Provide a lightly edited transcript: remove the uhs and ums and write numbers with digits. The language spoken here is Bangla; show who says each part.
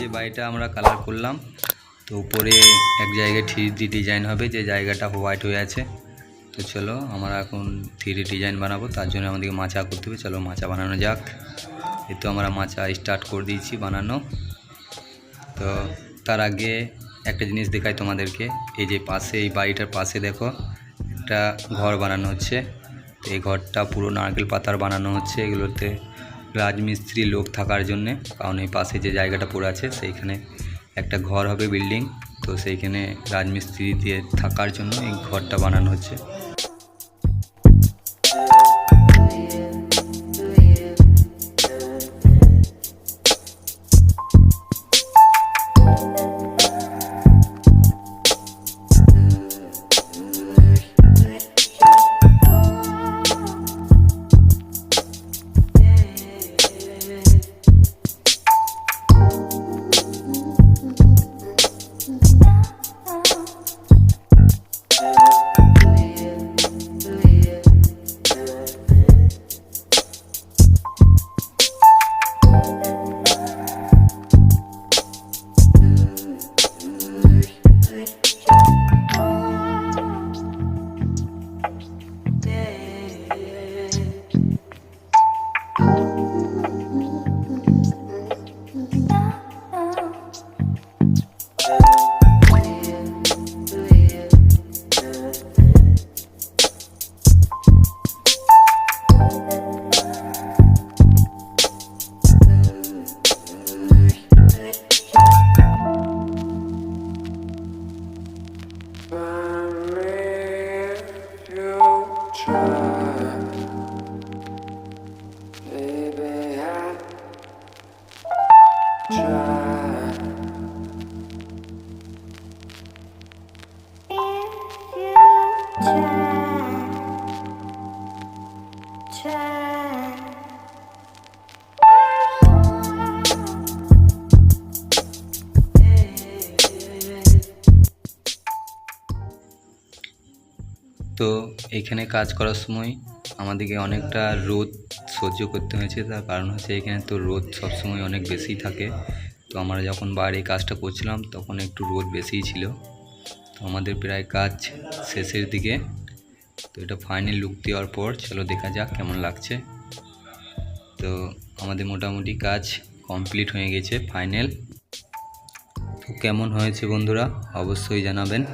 Speaker 1: যে বাড়িটা আমরা কালার করলাম, তো উপরে এক জায়গায় 3D ডিজাইন হবে, যে জায়গাটা হোয়াইট হয়ে আছে। তো চলো আমরা এখন 3D ডিজাইন বানাবো, তার জন্য আমাদেরকে মাচা করতে হবে। চলো মাচা বানানো যাক। এই তো আমরা মাচা স্টার্ট করে দিয়েছি বানানো। তো তার আগে একটা জিনিস দেখাই তোমাদেরকে। এই যে পাশে, এই বাড়িটার পাশে দেখো একটা ঘর বানানো হচ্ছে। এই ঘরটা পুরো নারকেল পাতার বানানো হচ্ছে। এগুলোতে রাজমিস্ত্রি লোক থাকার জন্যে, কারণ এই পাশে যে জায়গাটা পড়ে আছে সেইখানে একটা ঘর হবে, বিল্ডিং। তো সেইখানে রাজমিস্ত্রি দিয়ে থাকার জন্য এই ঘরটা বানানো হচ্ছে। তো এইখানে কাজ করার সময় আমাদেরকে অনেকটা রোদ সহ্য করতে হয়েছে। তার কারণ হচ্ছে এখানে তো রোদ সবসময় অনেক বেশি থাকে। তো আমরা যখন বাইরে কাজটা করছিলাম তখন একটু রোদ বেশিই ছিল। তো আমাদের প্রায় কাজ শেষের দিকে। তো এটা ফাইনাল লুক দেওয়ার পর চলো দেখা যাক কেমন লাগছে। তো আমাদের মোটামুটি কাজ কমপ্লিট হয়ে গেছে ফাইনাল। তো কেমন হয়েছে বন্ধুরা অবশ্যই জানাবেন।